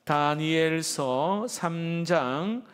다니엘서 3장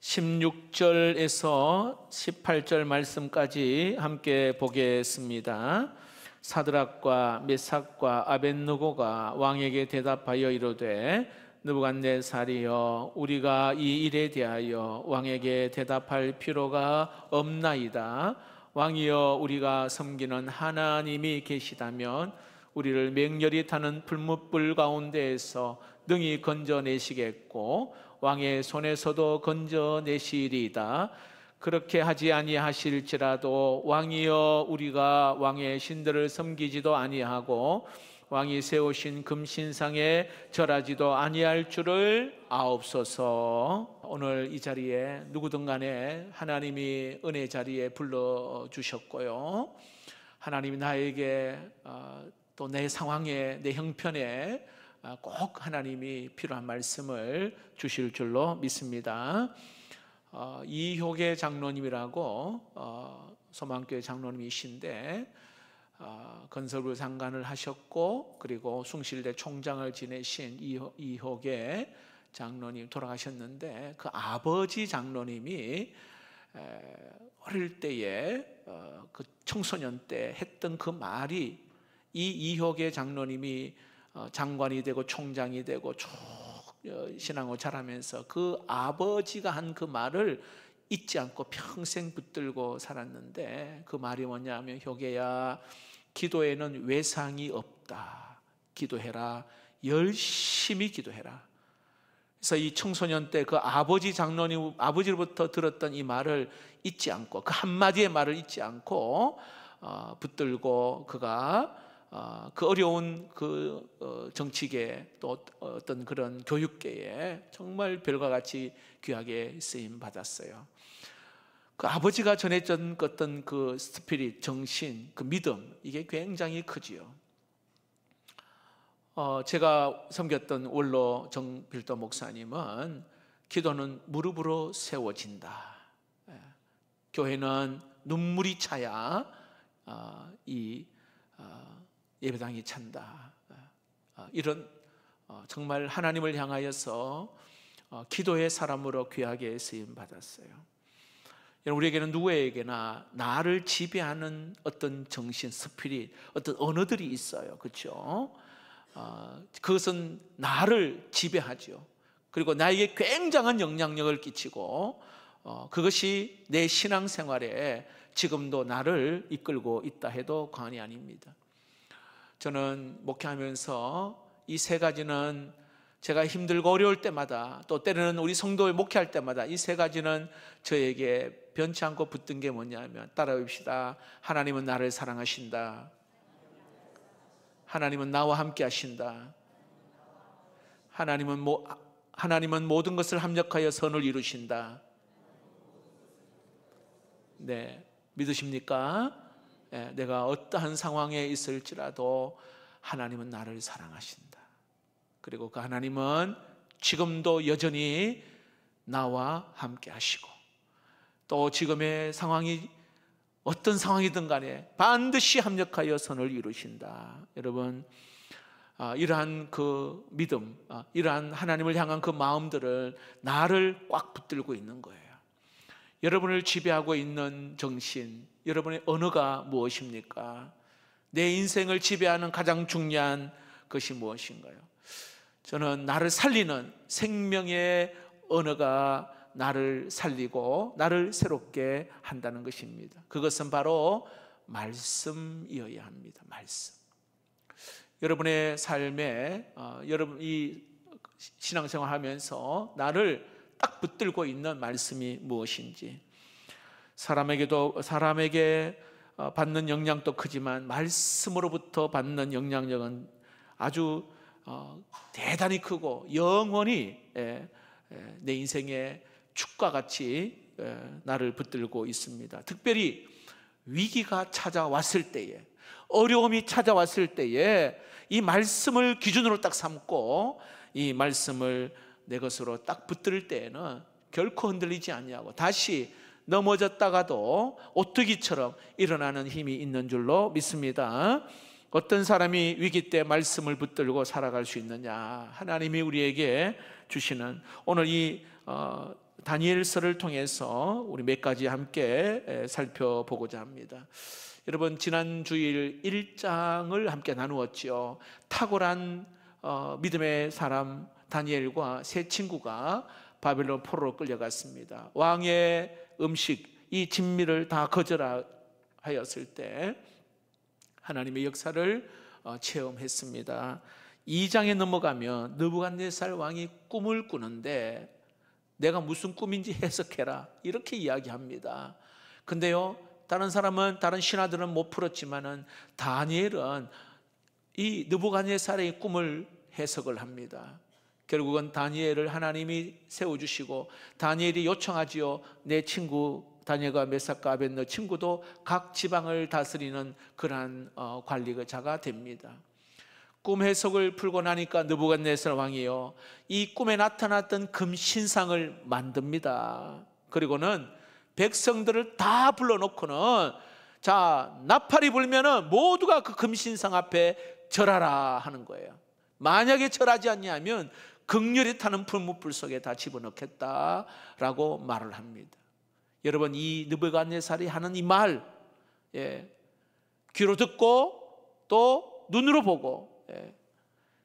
16절에서 18절 말씀까지 함께 보겠습니다. 사드락과 메삭과 아벳느고가 왕에게 대답하여 이르되 느부갓네살이여, 우리가 이 일에 대하여 왕에게 대답할 필요가 없나이다. 왕이여, 우리가 섬기는 하나님이 계시다면 우리를 맹렬히 타는 불뭇불 가운데에서 능히 건져내시겠고 왕의 손에서도 건져내시리이다. 그렇게 하지 아니하실지라도 왕이여, 우리가 왕의 신들을 섬기지도 아니하고 왕이 세우신 금신상에 절하지도 아니할 줄을 아옵소서. 오늘 이 자리에 누구든 간에 하나님이 은혜 자리에 불러주셨고요, 하나님이 나에게 또 내 상황에, 내 형편에 꼭 하나님이 필요한 말씀을 주실 줄로 믿습니다. 이효계 장로님이라고 소망교회 장로님이신데 건설부 장관을 하셨고, 그리고 숭실대 총장을 지내신 이효계 장로님 돌아가셨는데, 그 아버지 장로님이 어릴 때에 그 청소년 때 했던 그 말이, 이 이효계 장로님이 장관이 되고 총장이 되고 쭉 신앙을 잘하면서 그 아버지가 한 그 말을 잊지 않고 평생 붙들고 살았는데, 그 말이 뭐냐면, 효계야, 기도에는 외상이 없다. 기도해라. 열심히 기도해라. 그래서 이 청소년 때 그 아버지 장로님, 아버지로부터 들었던 이 말을 잊지 않고, 그 한마디의 말을 잊지 않고 붙들고, 그가 그 어려운 그 정치계, 또 어떤 그런 교육계에 정말 별과 같이 귀하게 쓰임 받았어요. 그 아버지가 전해준 어떤 그 스피릿, 정신, 그 믿음, 이게 굉장히 크지요. 제가 섬겼던 원로 정필도 목사님은 기도는 무릎으로 세워진다. 교회는 눈물이 차야 이 예배당이 찬다. 이런 정말 하나님을 향하여서 기도의 사람으로 귀하게 쓰임 받았어요. 우리에게는 누구에게나 나를 지배하는 어떤 정신, 스피릿, 어떤 언어들이 있어요. 그렇죠? 그것은 나를 지배하죠. 그리고 나에게 굉장한 영향력을 끼치고, 그것이 내 신앙생활에 지금도 나를 이끌고 있다 해도 과언이 아닙니다. 저는 목회하면서 이 세 가지는 제가 힘들고 어려울 때마다, 또 때로는 우리 성도에 목회할 때마다 이 세 가지는 저에게 변치 않고 붙든 게 뭐냐면, 따라합시다. 하나님은 나를 사랑하신다. 하나님은 나와 함께 하신다. 하나님은 모든 것을 합력하여 선을 이루신다. 네, 믿으십니까? 내가 어떠한 상황에 있을지라도 하나님은 나를 사랑하신다. 그리고 그 하나님은 지금도 여전히 나와 함께 하시고, 또 지금의 상황이 어떤 상황이든 간에 반드시 합력하여 선을 이루신다. 여러분, 이러한 그 믿음, 이러한 하나님을 향한 그 마음들을 나를 꽉 붙들고 있는 거예요. 여러분을 지배하고 있는 정신, 여러분의 언어가 무엇입니까? 내 인생을 지배하는 가장 중요한 것이 무엇인가요? 저는 나를 살리는 생명의 언어가 나를 살리고 나를 새롭게 한다는 것입니다. 그것은 바로 말씀이어야 합니다. 말씀. 여러분의 삶에 여러분 이 신앙생활 하면서 나를 딱 붙들고 있는 말씀이 무엇인지, 사람에게 받는 영향도 크지만 말씀으로부터 받는 영향력은 아주 대단히 크고 영원히 내 인생의 축과 같이 나를 붙들고 있습니다. 특별히 위기가 찾아왔을 때에, 어려움이 찾아왔을 때에 이 말씀을 기준으로 딱 삼고 이 말씀을 내 것으로 딱 붙들 때에는 결코 흔들리지 아니하고 다시 넘어졌다가도 오뚜기처럼 일어나는 힘이 있는 줄로 믿습니다. 어떤 사람이 위기 때 말씀을 붙들고 살아갈 수 있느냐? 하나님이 우리에게 주시는 오늘 이 다니엘서를 통해서 우리 몇 가지 함께 살펴보고자 합니다. 여러분, 지난 주일 1장을 함께 나누었죠. 탁월한 믿음의 사람 다니엘과 세 친구가 바벨론 포로로 끌려갔습니다. 왕의 음식, 이 진미를 다 거절하였을 때 하나님의 역사를 체험했습니다. 2장에 넘어가면 느부갓네살 왕이 꿈을 꾸는데 내가 무슨 꿈인지 해석해라, 이렇게 이야기합니다. 근데요, 다른 사람은, 다른 신하들은 못 풀었지만은 다니엘은 이 느부갓네살의 꿈을 해석을 합니다. 결국은 다니엘을 하나님이 세워주시고 다니엘이 요청하지요. 내 친구 다니엘과 메삭과 아벳느고 친구도 각 지방을 다스리는 그러한 관리자가 됩니다. 꿈 해석을 풀고 나니까 느부갓네살 왕이요, 이 꿈에 나타났던 금 신상을 만듭니다. 그리고는 백성들을 다 불러놓고는 자, 나팔이 불면은 모두가 그 금신상 앞에 절하라 하는 거예요. 만약에 절하지 않냐면 극렬히 타는 풀무불 속에 다 집어넣겠다라고 말을 합니다. 여러분, 이 느부갓네살이 하는 이 말, 귀로 듣고 또 눈으로 보고,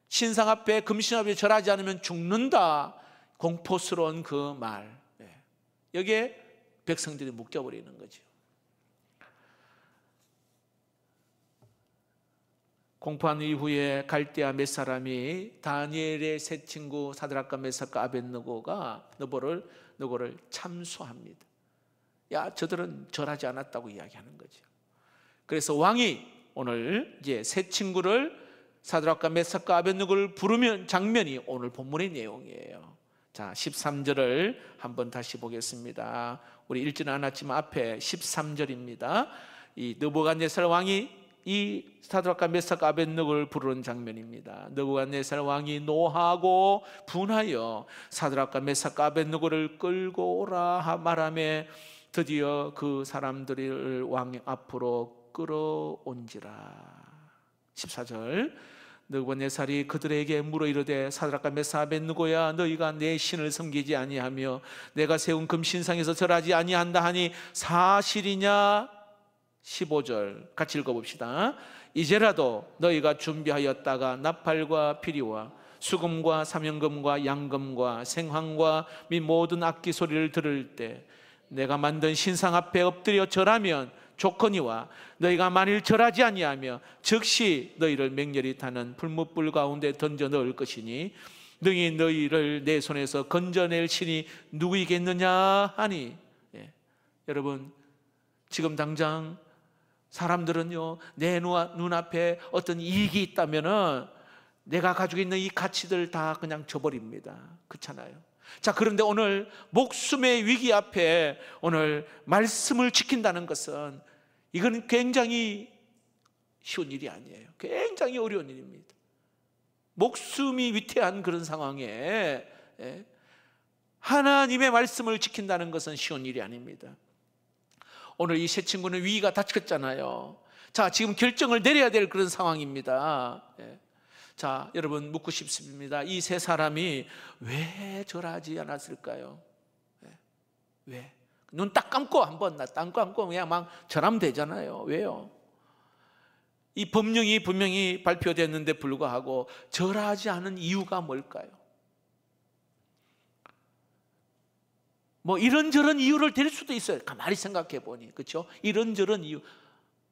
신상 앞에, 금신 앞에 절하지 않으면 죽는다, 공포스러운 그 말, 여기에 백성들이 묶여버리는 거죠. 공포한 이후에 갈대아 몇 사람이 다니엘의 세 친구 사드락과 메삭과 아벳느고가 느고를 참소합니다. 야, 저들은 절하지 않았다고 이야기하는 거죠. 그래서 왕이 오늘 이제 세 친구를, 사드락과 메삭과 아벳느고를 부르면 장면이 오늘 본문의 내용이에요. 자, 13절을 한번 다시 보겠습니다. 우리 읽지는 않았지만 앞에 13절입니다. 이 느부갓네살 왕이 이 사드락과 메삭과 아벳느고를 부르는 장면입니다. 느부갓네살 왕이 노하고 분하여 사드락과 메삭과 아벳느고를 끌고 오라 말하며 드디어 그 사람들을 왕 앞으로 끌어온지라. 14절, 느부갓네살이 그들에게 물어 이르되 사드락과 메삭 아벳느고야, 너희가 내 신을 섬기지 아니하며 내가 세운 금신상에서 절하지 아니한다 하니 사실이냐? 15절 같이 읽어봅시다. 이제라도 너희가 준비하였다가 나팔과 피리와 수금과 사명금과 양금과 생황과 및 모든 악기 소리를 들을 때 내가 만든 신상 앞에 엎드려 절하면 좋거니와, 너희가 만일 절하지 아니하며 즉시 너희를 맹렬히 타는 풀무불 가운데 던져 넣을 것이니 능히 너희를 내 손에서 건져낼 신이 누구이겠느냐 하니. 여러분, 지금 당장 사람들은요, 내 눈앞에 어떤 이익이 있다면은 내가 가지고 있는 이 가치들 다 그냥 줘버립니다. 그렇잖아요. 자, 그런데 오늘 목숨의 위기 앞에 오늘 말씀을 지킨다는 것은 이건 굉장히 쉬운 일이 아니에요. 굉장히 어려운 일입니다. 목숨이 위태한 그런 상황에 하나님의 말씀을 지킨다는 것은 쉬운 일이 아닙니다. 오늘 이 세 친구는 위기가 닥쳤잖아요. 자, 지금 결정을 내려야 될 그런 상황입니다. 자, 여러분, 묻고 싶습니다. 이 세 사람이 왜 절하지 않았을까요? 왜? 눈 딱 감고 한번 딱 감고 그냥 막 절하면 되잖아요. 왜요? 이 법령이 분명히 발표됐는데 불구하고 절하지 않은 이유가 뭘까요? 뭐 이런저런 이유를 댈 수도 있어요. 가만히 생각해 보니, 그렇죠? 이런저런 이유,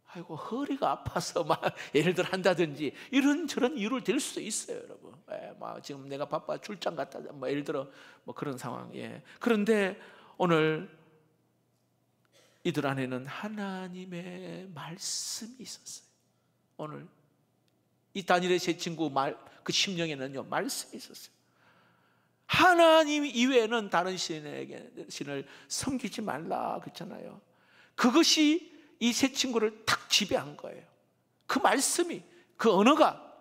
아이고 허리가 아파서 막 예를 들어 한다든지 이런저런 이유를 댈 수도 있어요, 여러분. 막 지금 내가 바빠 출장 갔다, 뭐 예를 들어 뭐 그런 상황. 그런데 오늘 이들 안에는 하나님의 말씀이 있었어요. 오늘 이 다니엘의 세 친구 그 심령에는요, 말씀이 있었어요. 하나님 이외에는 다른 신을 섬기지 말라 그랬잖아요. 그것이 이 세 친구를 탁 지배한 거예요. 그 말씀이, 그 언어가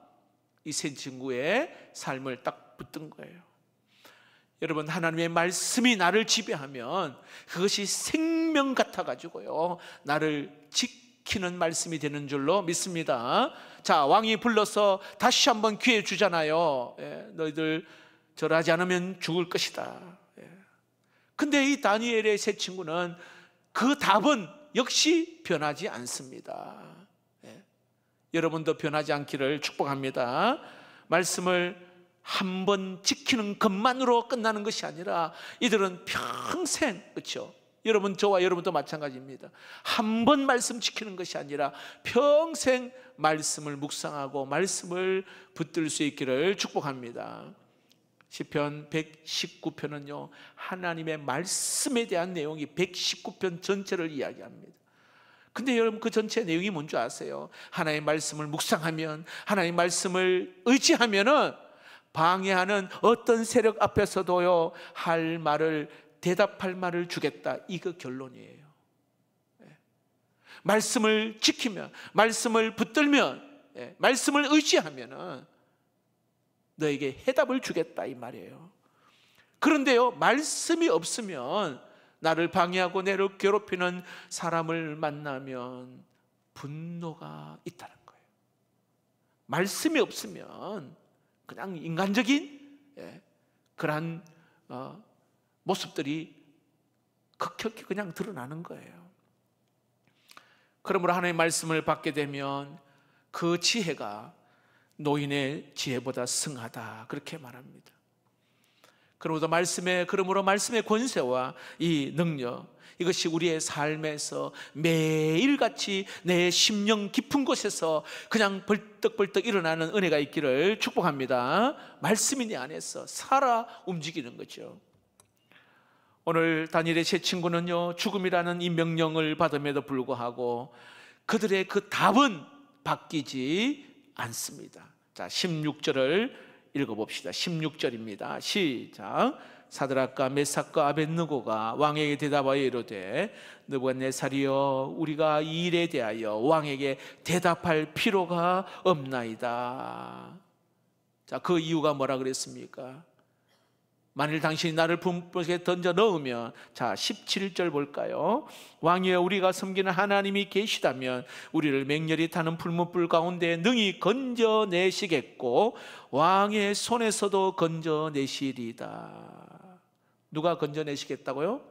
이 세 친구의 삶을 딱 붙든 거예요. 여러분, 하나님의 말씀이 나를 지배하면 그것이 생명 같아 가지고요, 나를 지키는 말씀이 되는 줄로 믿습니다. 자, 왕이 불러서 다시 한번 기회 주잖아요. 너희들 절하지 않으면 죽을 것이다. 근데 이 다니엘의 세 친구는 그 답은 역시 변하지 않습니다. 여러분도 변하지 않기를 축복합니다. 말씀을 한 번 지키는 것만으로 끝나는 것이 아니라 이들은 평생, 그렇죠? 여러분, 저와 여러분도 마찬가지입니다. 한 번 말씀 지키는 것이 아니라 평생 말씀을 묵상하고 말씀을 붙들 수 있기를 축복합니다. 시편 119편은요 하나님의 말씀에 대한 내용이 119편 전체를 이야기합니다. 근데 여러분, 그 전체 내용이 뭔지 아세요? 하나님의 말씀을 묵상하면, 하나님의 말씀을 의지하면은 방해하는 어떤 세력 앞에서도요 할 말을, 대답할 말을 주겠다, 이거 결론이에요. 말씀을 지키면, 말씀을 붙들면, 말씀을 의지하면은 너에게 해답을 주겠다, 이 말이에요. 그런데요, 말씀이 없으면, 나를 방해하고 나를 괴롭히는 사람을 만나면 분노가 있다는 거예요. 말씀이 없으면 그냥 인간적인 그러한 모습들이 극격히 그냥 드러나는 거예요. 그러므로 하나님의 말씀을 받게 되면 그 지혜가 노인의 지혜보다 승하다, 그렇게 말합니다. 그러므로 말씀의 권세와 이 능력, 이것이 우리의 삶에서 매일같이 내 심령 깊은 곳에서 그냥 벌떡벌떡 일어나는 은혜가 있기를 축복합니다. 말씀이 내 안에서 살아 움직이는 거죠. 오늘 다니엘의 세 친구는요 죽음이라는 이 명령을 받음에도 불구하고 그들의 그 답은 바뀌지 않습니다. 자, 16절을 읽어봅시다. 16절입니다. 시작. 사드락과 메삭과 아벳느고가 왕에게 대답하여 이르되 느부갓네살이여, 우리가 이 일에 대하여 왕에게 대답할 필요가 없나이다. 자, 그 이유가 뭐라 그랬습니까? 만일 당신이 나를 불못에 던져 넣으면, 자 17절 볼까요? 왕이여, 우리가 섬기는 하나님이 계시다면 우리를 맹렬히 타는 불못불 가운데 능히 건져내시겠고 왕의 손에서도 건져내시리다. 누가 건져내시겠다고요?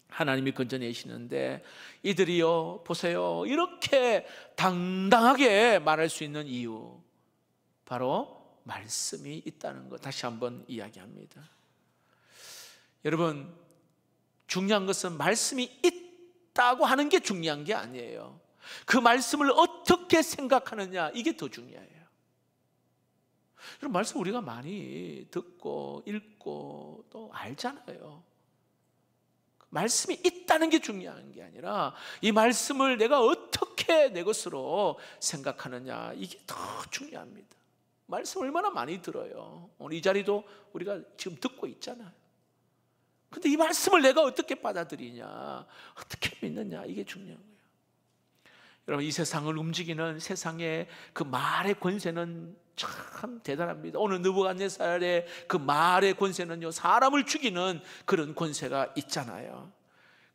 하나님이 건져내시는데, 이들이요 보세요, 이렇게 당당하게 말할 수 있는 이유, 바로 말씀이 있다는 것 다시 한번 이야기합니다. 여러분, 중요한 것은 말씀이 있다고 하는 게 중요한 게 아니에요. 그 말씀을 어떻게 생각하느냐, 이게 더 중요해요. 여러분, 말씀 우리가 많이 듣고 읽고 또 알잖아요. 말씀이 있다는 게 중요한 게 아니라 이 말씀을 내가 어떻게 내 것으로 생각하느냐, 이게 더 중요합니다. 말씀 얼마나 많이 들어요. 오늘 이 자리도 우리가 지금 듣고 있잖아요. 근데 이 말씀을 내가 어떻게 받아들이냐, 어떻게 믿느냐, 이게 중요한 거예요. 여러분, 이 세상을 움직이는 세상의 그 말의 권세는 참 대단합니다. 오늘 느부갓네살의 그 말의 권세는요 사람을 죽이는 그런 권세가 있잖아요.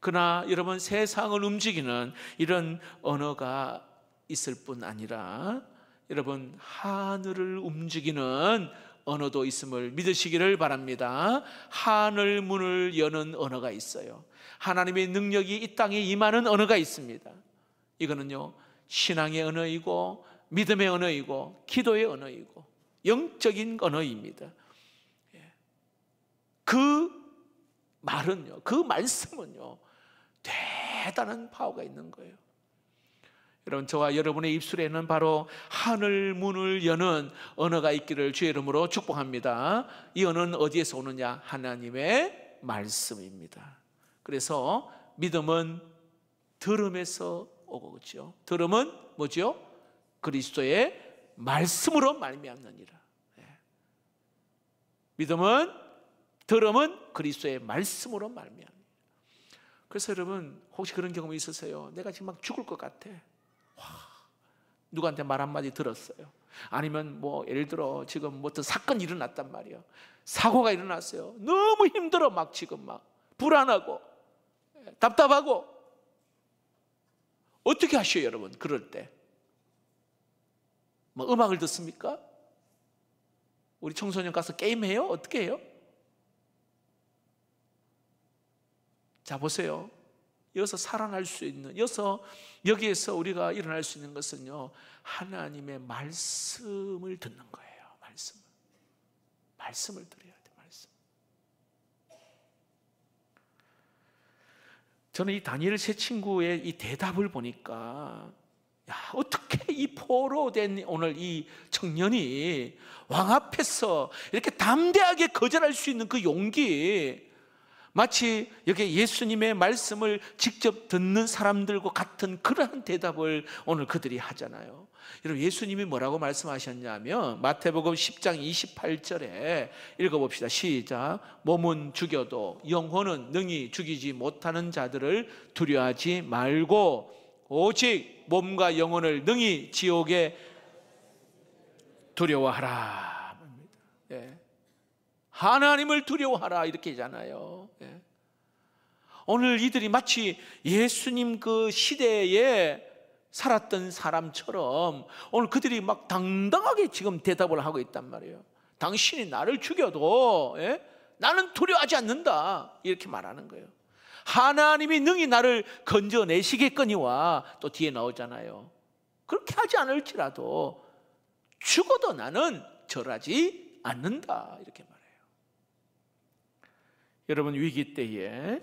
그러나 여러분, 세상을 움직이는 이런 언어가 있을 뿐 아니라 여러분, 하늘을 움직이는 언어도 있음을 믿으시기를 바랍니다. 하늘 문을 여는 언어가 있어요. 하나님의 능력이 이 땅에 임하는 언어가 있습니다. 이거는요 신앙의 언어이고 믿음의 언어이고 기도의 언어이고 영적인 언어입니다. 그 말은요, 그 말씀은요 대단한 파워가 있는 거예요. 여러분, 저와 여러분의 입술에는 바로 하늘 문을 여는 언어가 있기를 주의 이름으로 축복합니다. 이 언어는 어디에서 오느냐? 하나님의 말씀입니다. 그래서 믿음은 들음에서 오고, 그렇죠? 들음은 뭐죠? 그리스도의 말씀으로 말미암느니라. 믿음은, 들음은 그리스도의 말씀으로 말미암느니라. 그래서 여러분, 혹시 그런 경험이 있으세요? 내가 지금 막 죽을 것 같아. 누구한테 말 한마디 들었어요. 아니면 뭐 예를 들어 지금 뭐 어떤 사건이 일어났단 말이에요. 사고가 일어났어요. 너무 힘들어, 막 지금 막 불안하고 답답하고 어떻게 하셔요, 여러분? 그럴 때 뭐 음악을 듣습니까? 우리 청소년 가서 게임해요? 어떻게 해요? 자, 보세요. 여기서 살아날 수 있는, 여기에서 우리가 일어날 수 있는 것은요, 하나님의 말씀을 듣는 거예요. 말씀을 드려야 돼. 말씀. 저는 이 다니엘 세 친구의 이 대답을 보니까, 야, 어떻게 이 포로된 오늘 이 청년이 왕 앞에서 이렇게 담대하게 거절할 수 있는 그 용기, 마치 여기 예수님의 말씀을 직접 듣는 사람들과 같은 그러한 대답을 오늘 그들이 하잖아요. 여러분, 예수님이 뭐라고 말씀하셨냐면 마태복음 10장 28절에 읽어봅시다. 시작. 몸은 죽여도 영혼은 능히 죽이지 못하는 자들을 두려워하지 말고 오직 몸과 영혼을 능히 지옥에 두려워하라. 예. 하나님을 두려워하라 이렇게 하잖아요. 예. 오늘 이들이 마치 예수님 그 시대에 살았던 사람처럼 오늘 그들이 막 당당하게 지금 대답을 하고 있단 말이에요. 당신이 나를 죽여도 나는 두려워하지 않는다 이렇게 말하는 거예요. 하나님이 능히 나를 건져내시겠거니와 또 뒤에 나오잖아요. 그렇게 하지 않을지라도 죽어도 나는 절하지 않는다 이렇게 말해요. 여러분, 위기 때에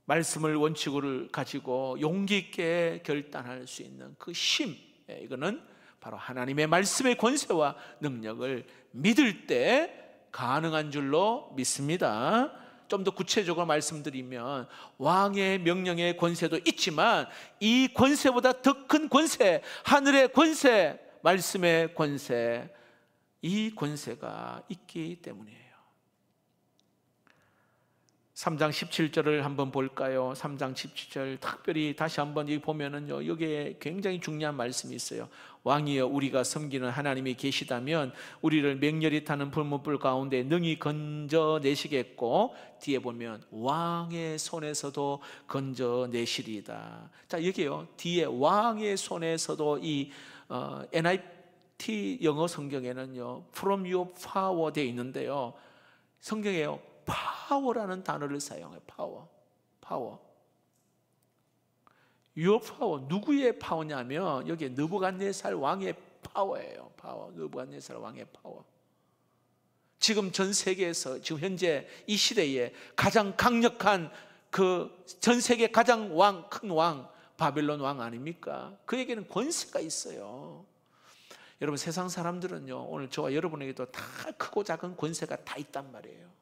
말씀을 원칙으로 가지고 용기 있게 결단할 수 있는 그 힘, 이거는 바로 하나님의 말씀의 권세와 능력을 믿을 때 가능한 줄로 믿습니다. 좀 더 구체적으로 말씀드리면 왕의 명령의 권세도 있지만 이 권세보다 더 큰 권세, 하늘의 권세, 말씀의 권세, 이 권세가 있기 때문이에요. 3장 17절을 한번 볼까요? 3장 17절 특별히 다시 한번 여기 보면은요, 여기에 굉장히 중요한 말씀이 있어요. 왕이여, 우리가 섬기는 하나님이 계시다면 우리를 맹렬히 타는 불문불 가운데 능히 건져내시겠고, 뒤에 보면 왕의 손에서도 건져내시리이다. 자, 여기요, 뒤에 왕의 손에서도 이 NIV 영어 성경에는요 From your power 되어 있는데요, 성경에요 파워라는 단어를 사용해요. 파워. Your power, 누구의 파워냐면 여기에 느부갓네살 왕의 파워예요. 느부갓네살 왕의 파워. 지금 전 세계에서 지금 현재 이 시대에 가장 강력한 그 전 세계 가장 큰 왕 바벨론 왕 아닙니까? 그에게는 권세가 있어요. 여러분, 세상 사람들은요 오늘 저와 여러분에게도 다 크고 작은 권세가 다 있단 말이에요.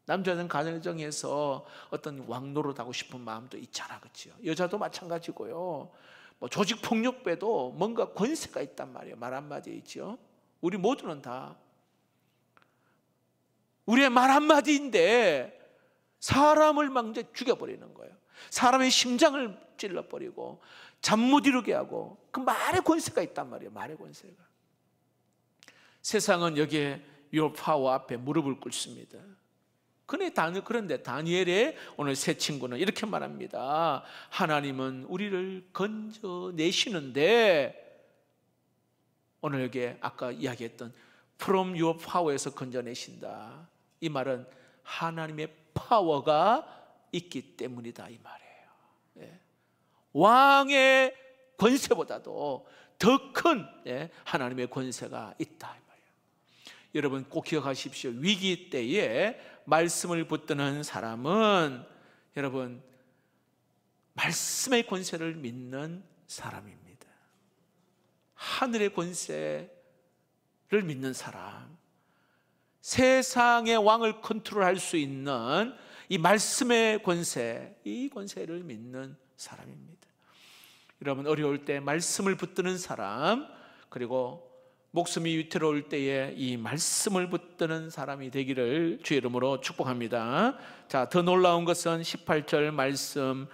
남자는 가정에서 어떤 왕 노릇하고 싶은 마음도 있잖아, 그렇죠? 여자도 마찬가지고요. 뭐 조직 폭력배도 뭔가 권세가 있단 말이에요. 말 한마디에 있죠. 우리 모두는 다 우리의 말 한마디인데 사람을 막 이제 죽여버리는 거예요. 사람의 심장을 찔러버리고 잠 못 이루게 하고, 그 말의 권세가 있단 말이에요. 말의 권세가. 세상은 여기에 your power 앞에 무릎을 꿇습니다. 그런데 다니엘의 오늘 세 친구는 이렇게 말합니다. 하나님은 우리를 건져내시는데, 오늘 여기 아까 이야기했던 From your power에서 건져내신다, 이 말은 하나님의 파워가 있기 때문이다 이 말이에요. 왕의 권세보다도 더 큰 하나님의 권세가 있다 이 말이에요. 여러분 꼭 기억하십시오. 위기 때에 말씀을 붙드는 사람은 여러분 말씀의 권세를 믿는 사람입니다. 하늘의 권세를 믿는 사람, 세상의 왕을 컨트롤할 수 있는 이 말씀의 권세, 이 권세를 믿는 사람입니다. 여러분, 어려울 때 말씀을 붙드는 사람, 그리고 목숨이 위태로울 때에 이 말씀을 붙드는 사람이 되기를 주의 이름으로 축복합니다. 자, 더 놀라운 것은 18절 말씀,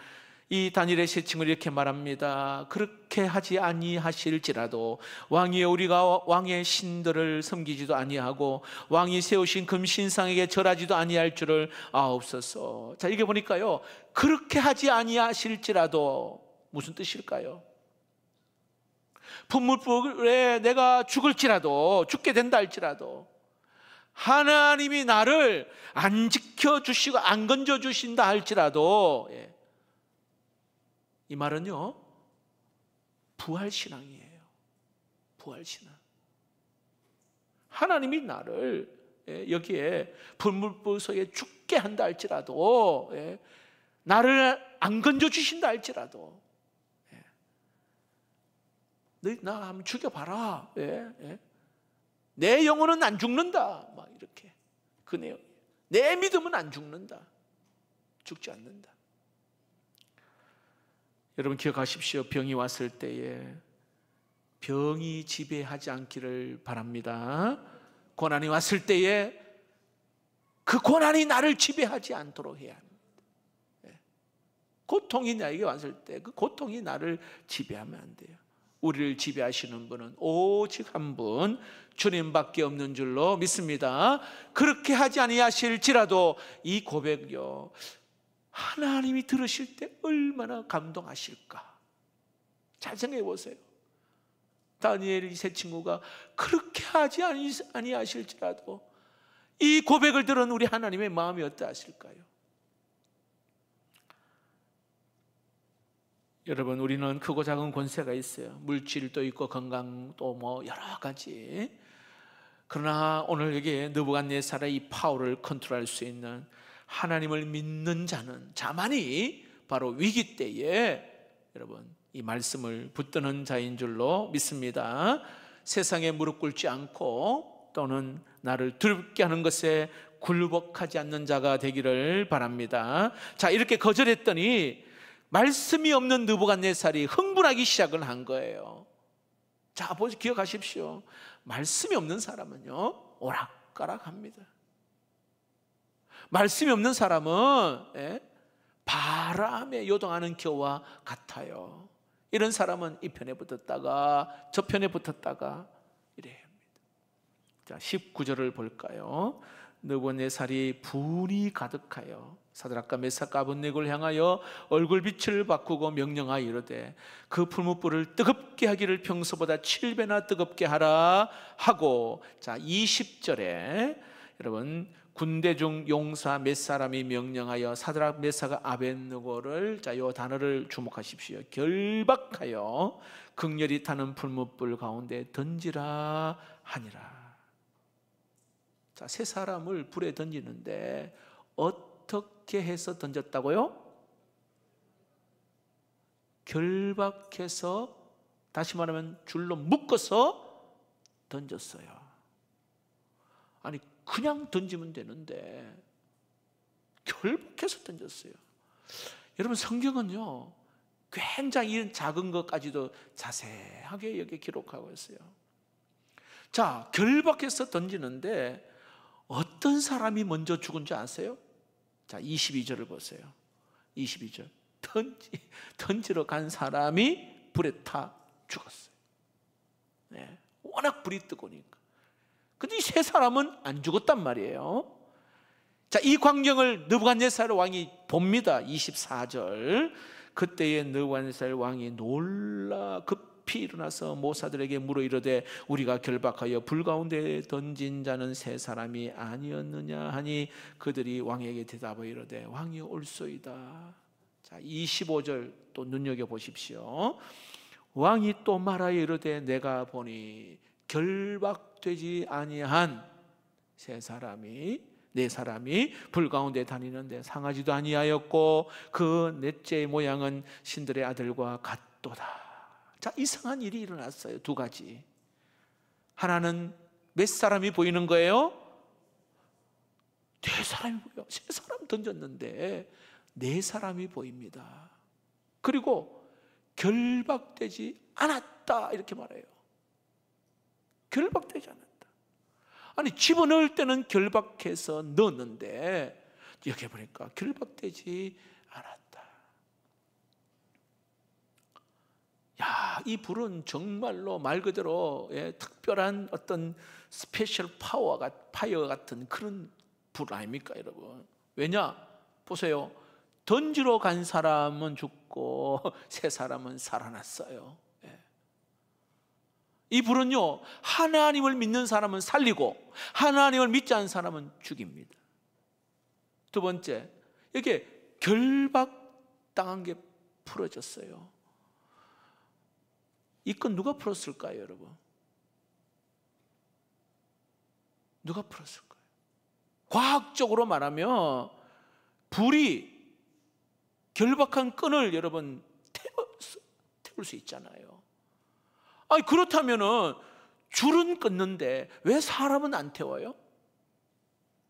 이 다니엘의 세칭을 이렇게 말합니다. 그렇게 하지 아니하실지라도 왕이여 우리가 왕의 신들을 섬기지도 아니하고 왕이 세우신 금신상에게 절하지도 아니할 줄을 아옵소서. 자, 이게 보니까요, 그렇게 하지 아니하실지라도 무슨 뜻일까요? 분물불에 내가 죽게 된다 할지라도 하나님이 나를 안 지켜주시고 안 건져주신다 할지라도, 이 말은요, 부활신앙이에요. 부활신앙. 하나님이 나를 여기에 불물불 속에 죽게 한다 할지라도, 나를 안 건져주신다 할지라도, 너희 나 한번 죽여봐라. 내 영혼은 안 죽는다. 막 이렇게. 그 내용. 내 믿음은 안 죽는다. 죽지 않는다. 여러분 기억하십시오. 병이 왔을 때에 병이 지배하지 않기를 바랍니다. 고난이 왔을 때에 그 고난이 나를 지배하지 않도록 해야 합니다. 고통이 나에게 왔을 때 그 고통이 나를 지배하면 안 돼요. 우리를 지배하시는 분은 오직 한 분, 주님밖에 없는 줄로 믿습니다. 그렇게 하지 아니하실지라도 이 고백요, 하나님이 들으실 때 얼마나 감동하실까. 잘 생각해 보세요. 다니엘 세 친구가 그렇게 하지 아니하실지라도 이 고백을 들은 우리 하나님의 마음이 어떠하실까요? 여러분, 우리는 크고 작은 권세가 있어요. 물질도 있고 건강도 뭐 여러 가지. 그러나 오늘 여기 느부갓네살의 이 파워를 컨트롤할 수 있는 하나님을 믿는 자만이 바로 위기 때에 여러분 이 말씀을 붙드는 자인 줄로 믿습니다. 세상에 무릎 꿇지 않고 또는 나를 두렵게 하는 것에 굴복하지 않는 자가 되기를 바랍니다. 자, 이렇게 거절했더니 말씀이 없는 느부갓네살이 흥분하기 시작을 한 거예요. 자, 기억하십시오. 말씀이 없는 사람은요, 오락가락합니다. 말씀이 없는 사람은 바람에 요동하는 겨와 같아요. 이런 사람은 이 편에 붙었다가 저 편에 붙었다가 이래야 합니다. 자, 19절을 볼까요? 느부갓네살이 분이 가득하여 사드락과 메삭과 아벳네고를 향하여 얼굴빛을 바꾸고 명령하여 이르되 그 풀무불을 뜨겁게 하기를 평소보다 7배나 뜨겁게 하라 하고, 자 20절에 여러분 군대 중 용사 몇 사람이 명령하여 사드락 메삭과 아벳네고를, 자 요 단어를 주목하십시오. 결박하여 극렬히 타는 풀무불 가운데 던지라 하니라. 자, 세 사람을 불에 던지는데 어떻게 해서 던졌다고요? 결박해서, 다시 말하면 줄로 묶어서 던졌어요. 아니 그냥 던지면 되는데 결박해서 던졌어요. 여러분 성경은요 굉장히 이런 작은 것까지도 자세하게 여기 기록하고 있어요. 자, 결박해서 던지는데 어떤 사람이 먼저 죽은지 아세요? 자, 22절을 보세요. 22절. 던지러 간 사람이 불에 타 죽었어요. 네, 워낙 불이 뜨거우니까. 근데 이 세 사람은 안 죽었단 말이에요. 자, 이 광경을 느부갓네살 왕이 봅니다. 24절. 그때에 느부갓네살 왕이 놀라 급히 일어나서 모사들에게 물어 이르되 우리가 결박하여 불 가운데 던진 자는 세 사람이 아니었느냐 하니 그들이 왕에게 대답하여 이르되 왕이 옳소이다. 자, 25절 또 눈여겨보십시오. 왕이 또 말하여 이르되 내가 보니 결박되지 아니한 네 사람이 불 가운데 다니는데 상하지도 아니하였고 그 넷째의 모양은 신들의 아들과 같도다. 자, 이상한 일이 일어났어요. 두 가지. 하나는 몇 사람이 보이는 거예요? 네 사람이 보여요. 세 사람 던졌는데 네 사람이 보입니다. 그리고 결박되지 않았다 이렇게 말해요. 결박되지 않았다. 아니 집어넣을 때는 결박해서 넣었는데 여기 보니까 결박되지 않았다. 이 불은 정말로 말 그대로 특별한 어떤 스페셜 파이어 같은 그런 불 아닙니까, 여러분? 왜냐? 보세요. 던지러 간 사람은 죽고 세 사람은 살아났어요. 이 불은요, 하나님을 믿는 사람은 살리고 하나님을 믿지 않는 사람은 죽입니다. 두 번째, 이게 결박당한 게 풀어졌어요. 이 건 누가 풀었을까요, 여러분? 누가 풀었을까요? 과학적으로 말하면 불이 결박한 끈을 여러분 태울 수 있잖아요. 아니, 그렇다면은 줄은 끊는데 왜 사람은 안 태워요?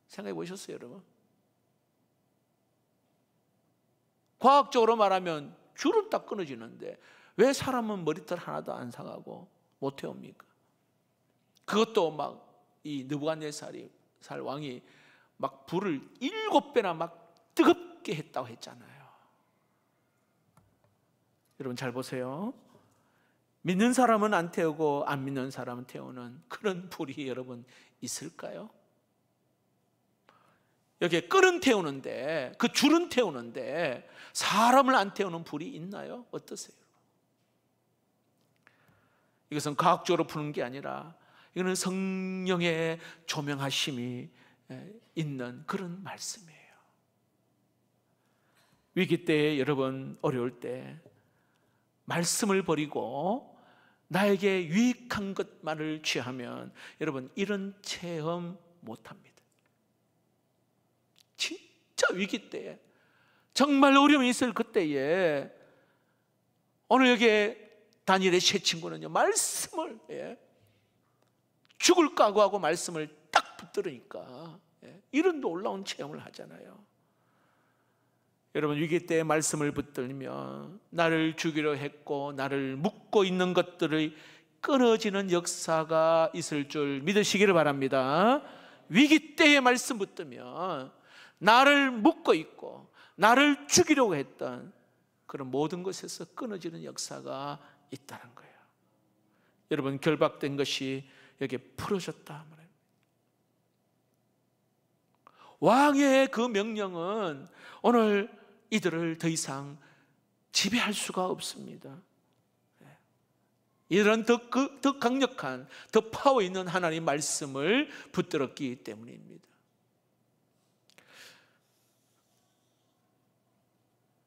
생각해 보셨어요, 여러분? 과학적으로 말하면 줄은 딱 끊어지는데 왜 사람은 머리털 하나도 안 상하고 못 태웁니까? 그것도 막 이 느부갓네살 왕이 막 불을 7배나 막 뜨겁게 했다고 했잖아요. 여러분 잘 보세요. 믿는 사람은 안 태우고 안 믿는 사람은 태우는 그런 불이 여러분 있을까요? 여기에 끈은 태우는데, 그 줄은 태우는데 사람을 안 태우는 불이 있나요? 어떠세요? 이것은 과학적으로 푸는 게 아니라 이거는 성령의 조명하심이 있는 그런 말씀이에요. 위기 때에 여러분 어려울 때 말씀을 버리고 나에게 유익한 것만을 취하면 여러분 이런 체험 못합니다. 진짜 위기 때에, 정말 어려움이 있을 그때에, 오늘 여기에 다니엘의 세 친구는요, 말씀을 죽을 각오하고 말씀을 딱 붙들으니까 이런 놀라운 체험을 하잖아요. 여러분 위기 때에 말씀을 붙들면 나를 죽이려 했고 나를 묶고 있는 것들이 끊어지는 역사가 있을 줄 믿으시기를 바랍니다. 위기 때에 말씀 붙들면 나를 묶고 있고 나를 죽이려고 했던 그런 모든 것에서 끊어지는 역사가 있다는 거예요. 여러분 결박된 것이 여기에 풀어졌다 말입니다. 왕의 그 명령은 오늘 이들을 더 이상 지배할 수가 없습니다. 이런 더 강력한, 더 파워 있는 하나님 말씀을 붙들었기 때문입니다.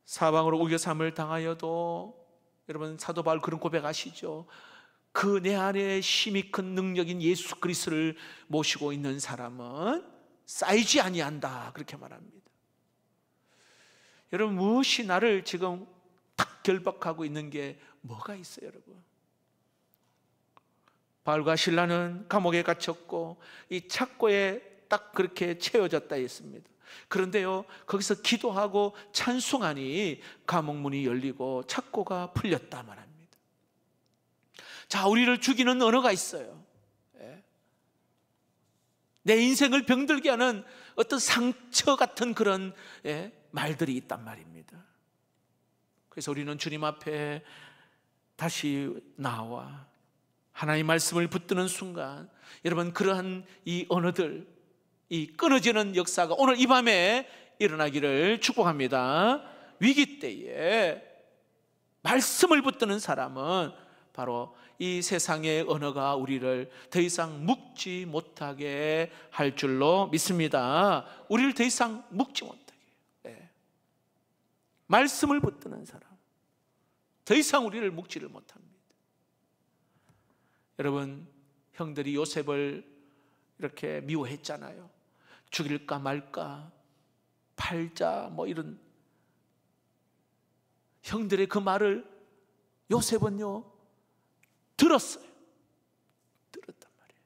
사방으로 우겨삼을 당하여도 여러분 사도 바울 그런 고백하시죠. 그 내 안에 힘이 큰 능력인 예수 그리스도를 모시고 있는 사람은 쌓이지 아니한다, 그렇게 말합니다. 여러분 무엇이 나를 지금 딱 결박하고 있는 게 뭐가 있어요, 여러분? 바울과 실라는 감옥에 갇혔고 이 착고에 딱 그렇게 채워졌다 했습니다. 그런데요, 거기서 기도하고 찬송하니 감옥 문이 열리고 착고가 풀렸다 말합니다. 자, 우리를 죽이는 언어가 있어요. 내 인생을 병들게 하는 어떤 상처 같은 그런 말들이 있단 말입니다. 그래서 우리는 주님 앞에 다시 나와 하나님의 말씀을 붙드는 순간 여러분 그러한 이 언어들, 이 끊어지는 역사가 오늘 이 밤에 일어나기를 축복합니다. 위기 때에 말씀을 붙드는 사람은 바로 이 세상의 언어가 우리를 더 이상 묶지 못하게 할 줄로 믿습니다. 우리를 더 이상 묶지 못하게 말씀을 붙드는 사람, 더 이상 우리를 묶지를 못합니다. 여러분 형들이 요셉을 이렇게 미워했잖아요. 죽일까 말까, 팔자, 뭐 이런 형들의 그 말을 요셉은요 들었어요. 들었단 말이에요.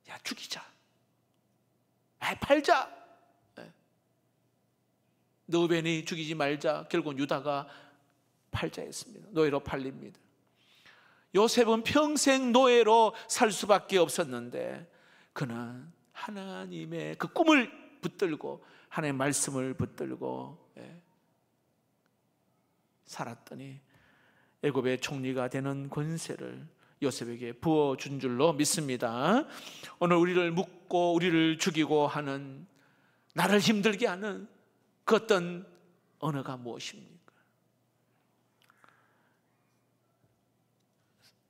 야, 죽이자, 팔자. 르우벤이 죽이지 말자. 결국 유다가 팔자였습니다. 노예로 팔립니다. 요셉은 평생 노예로 살 수밖에 없었는데 그는 하나님의 그 꿈을 붙들고 하나님의 말씀을 붙들고 살았더니 애굽의 총리가 되는 권세를 요셉에게 부어준 줄로 믿습니다. 오늘 우리를 묶고 우리를 죽이고 하는, 나를 힘들게 하는 그 어떤 언어가 무엇입니까?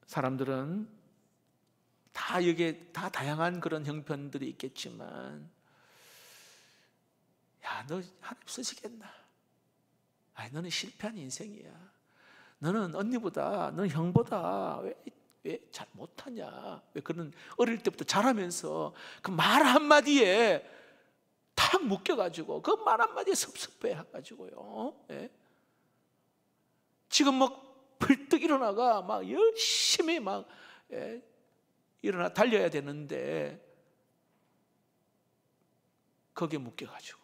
사람들은 다 여기에 다 다양한 그런 형편들이 있겠지만, 야, 너 하나님 쓰시겠나? 아니, 너는 실패한 인생이야. 너는 언니보다, 너는 형보다 왜 잘 못하냐? 왜 그런, 어릴 때부터 자라면서 그 말 한마디에 탁 묶여가지고 그 말 한마디에 섭섭해가지고요. 예? 지금 막 벌떡 일어나가 막 열심히 막 일어나 달려야 되는데 거기에 묶여가지고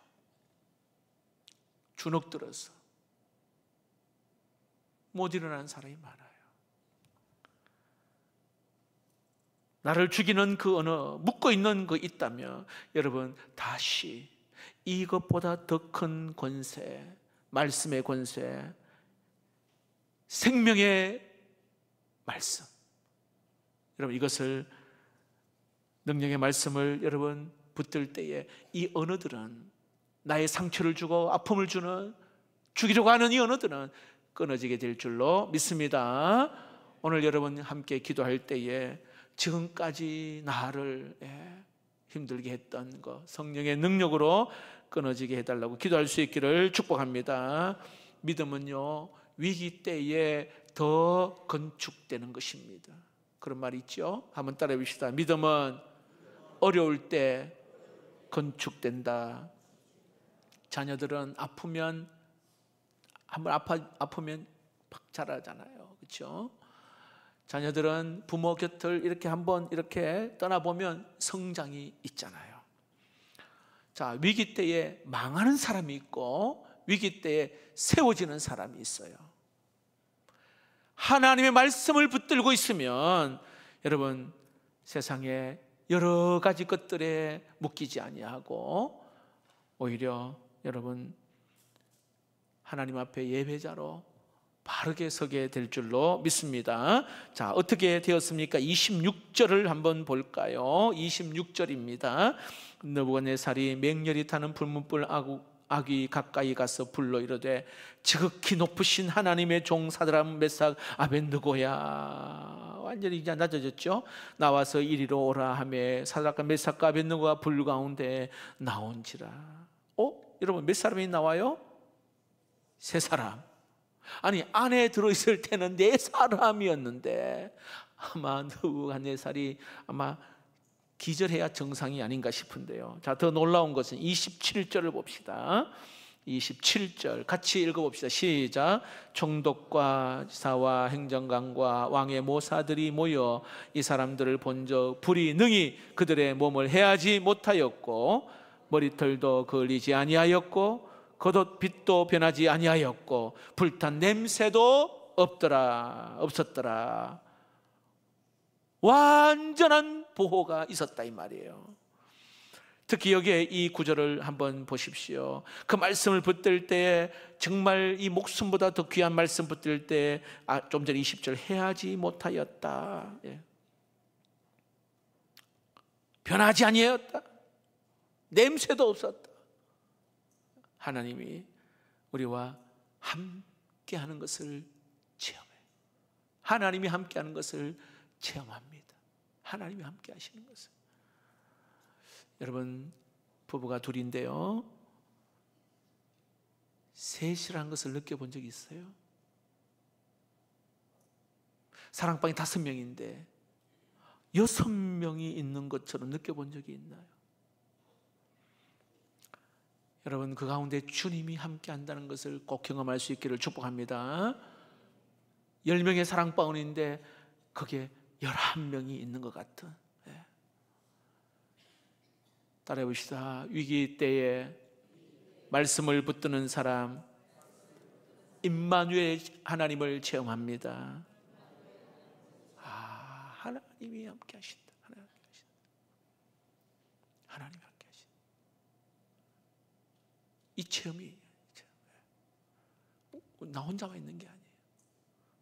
주눅들어서 못 일어나는 사람이 많아요. 나를 죽이는 그 언어, 묶어있는 거 있다면 여러분 다시 이것보다 더 큰 권세, 말씀의 권세, 생명의 말씀, 여러분 이것을, 능력의 말씀을 여러분 붙들 때에 이 언어들은, 나의 상처를 주고 아픔을 주는, 죽이려고 하는 이 언어들은 끊어지게 될 줄로 믿습니다. 오늘 여러분 함께 기도할 때에 지금까지 나를 힘들게 했던 것, 성령의 능력으로 끊어지게 해달라고 기도할 수 있기를 축복합니다. 믿음은요, 위기 때에 더 건축되는 것입니다. 그런 말이 있죠. 한번 따라해 봅시다. 믿음은 어려울 때 건축된다. 자녀들은 아프면, 한번 아프면 팍 자라잖아요. 그렇죠? 자녀들은 부모 곁을 이렇게 한번 이렇게 떠나보면 성장이 있잖아요. 자, 위기 때에 망하는 사람이 있고 위기 때에 세워지는 사람이 있어요. 하나님의 말씀을 붙들고 있으면 여러분 세상에 여러 가지 것들에 묶이지 아니하고 오히려 여러분 하나님 앞에 예배자로 바르게 서게 될 줄로 믿습니다. 자, 어떻게 되었습니까? 26절을 한번 볼까요? 26절입니다. 느부갓네살이 맹렬히 타는 불문불 아귀 가까이 가서 불러 이르되 지극히 높으신 하나님의 종 사드락 메삭 아벳느고야. 완전히 이제 낮아졌죠. 나와서 이리로 오라 하매 사드락과 메삭과 아벳느고가 불 가운데 나온지라. 여러분 몇 사람이 나와요? 세 사람. 아니, 안에 들어있을 때는 네 사람이었는데 아마 느부갓네살이 아마 기절해야 정상이 아닌가 싶은데요. 자, 더 놀라운 것은 27절을 봅시다. 27절 같이 읽어봅시다. 시작. 총독과 지사와 행정관과 왕의 모사들이 모여 이 사람들을 본적 불이 능히 그들의 몸을 해하지 못하였고 머리털도 그을리지 아니하였고 겉옷 빛도 변하지 아니하였고 불탄 냄새도 없었더라. 완전한 보호가 있었다 이 말이에요. 특히 여기에 이 구절을 한번 보십시오. 그 말씀을 붙들 때 정말 이 목숨보다 더 귀한 말씀 붙들 때 좀 전에 20절 해하지 못하였다. 변하지 아니하였다. 냄새도 없었다. 하나님이 우리와 함께하는 것을 체험해요. 하나님이 함께하는 것을 체험합니다. 하나님이 함께 하시는 것을. 여러분 부부가 둘인데요, 셋이라는 것을 느껴본 적이 있어요? 사랑방이 5명인데 6명이 있는 것처럼 느껴본 적이 있나요? 여러분 그 가운데 주님이 함께 한다는 것을 꼭 경험할 수 있기를 축복합니다. 10명의 사랑방울인데 거기에 11명이 있는 것 같은. 따라해 봅시다. 위기 때에 말씀을 붙드는 사람 임마누엘 하나님을 체험합니다. 하나님이 함께 하신다. 하나님이 함께 하신다. 이 체험이 나 혼자만 있는 게 아니에요.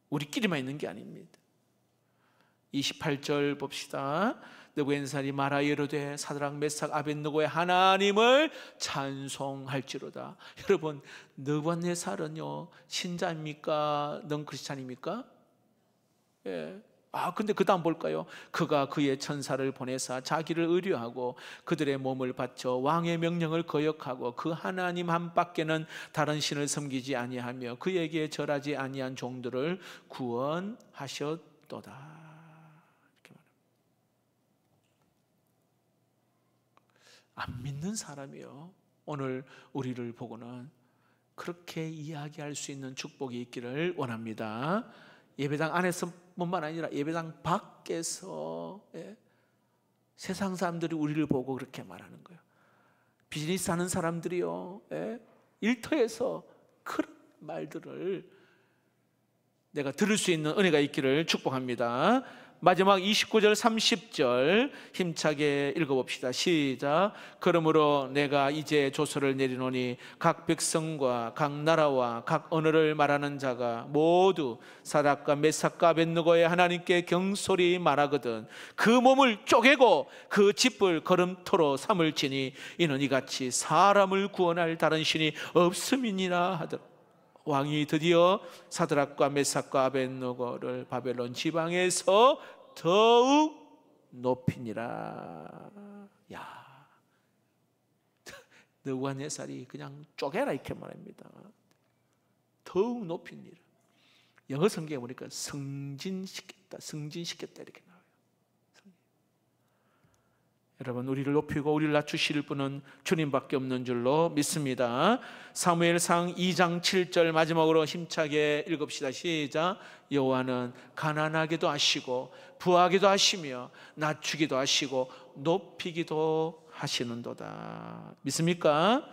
우리끼리만 있는 게 아닙니다. 28절 봅시다. 느부갓네살이 말하여 이르되 사드락 메삭 아벳느고의 하나님을 찬송할지로다. 여러분, 느부갓네살은요 신자입니까? 넌 크리스찬입니까? 예. 근데 그 다음 볼까요? 그가 그의 천사를 보내사 자기를 의뢰하고 그들의 몸을 바쳐 왕의 명령을 거역하고 그 하나님 한 밖에는 다른 신을 섬기지 아니하며 그에게 절하지 아니한 종들을 구원하셨도다. 이렇게 말합니다. 안 믿는 사람이요, 오늘 우리를 보고는 그렇게 이야기할 수 있는 축복이 있기를 원합니다. 예배당 안에서뿐만 아니라 예배당 밖에서, 세상 사람들이 우리를 보고 그렇게 말하는 거예요. 비즈니스 하는 사람들이요, 일터에서 그런 말들을 내가 들을 수 있는 은혜가 있기를 축복합니다. 마지막 29절 30절 힘차게 읽어봅시다. 시작. 그러므로 내가 이제 조서를 내리노니 각 백성과 각 나라와 각 언어를 말하는 자가 모두 사드락과 메삭과 아벳느고의 하나님께 경솔히 말하거든 그 몸을 쪼개고 그 집을 걸음토로 삼을지니 이는 이같이 사람을 구원할 다른 신이 없음이니라 하더라. 왕이 드디어 사드락과 메삭과 아벳느고를 바벨론 지방에서 더욱 높이니라. 야, 느부갓네살이 그냥 쪼개라 이렇게 말합니다. 더욱 높이니라. 영어 성경에 보니까 승진시켰다 이렇게 나와요. 여러분, 우리를 높이고 우리를 낮추실 분은 주님밖에 없는 줄로 믿습니다. 사무엘상 2장 7절 마지막으로 힘차게 읽읍시다. 시작. 여호와는 가난하게도 하시고 부하게도 하시며 낮추기도 하시고 높이기도 하시는도다. 믿습니까?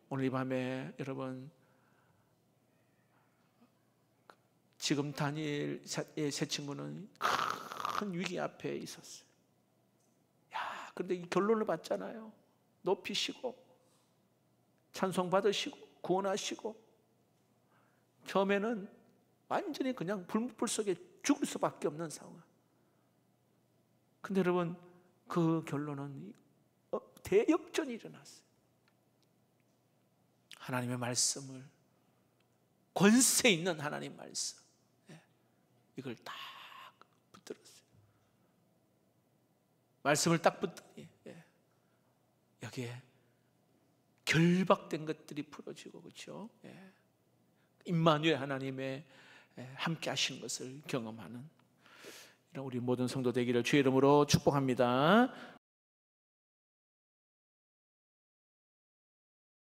오늘 이 밤에 여러분, 지금 다니엘의 세 친구는 큰 위기 앞에 있었어요. 그런데 이 결론을 봤잖아요. 높이시고 찬송 받으시고 구원하시고, 처음에는 완전히 그냥 불 속에 죽을 수밖에 없는 상황. 근데 여러분, 그 결론은 대역전이 일어났어요. 하나님의 말씀을, 권세 있는 하나님 말씀, 이걸 딱 붙들었어요. 말씀을 딱 붙더니 여기에 결박된 것들이 풀어지고, 그렇죠? 임마누엘 하나님의 함께 하시는 것을 경험하는 이런 우리 모든 성도 되기를 주의 이름으로 축복합니다.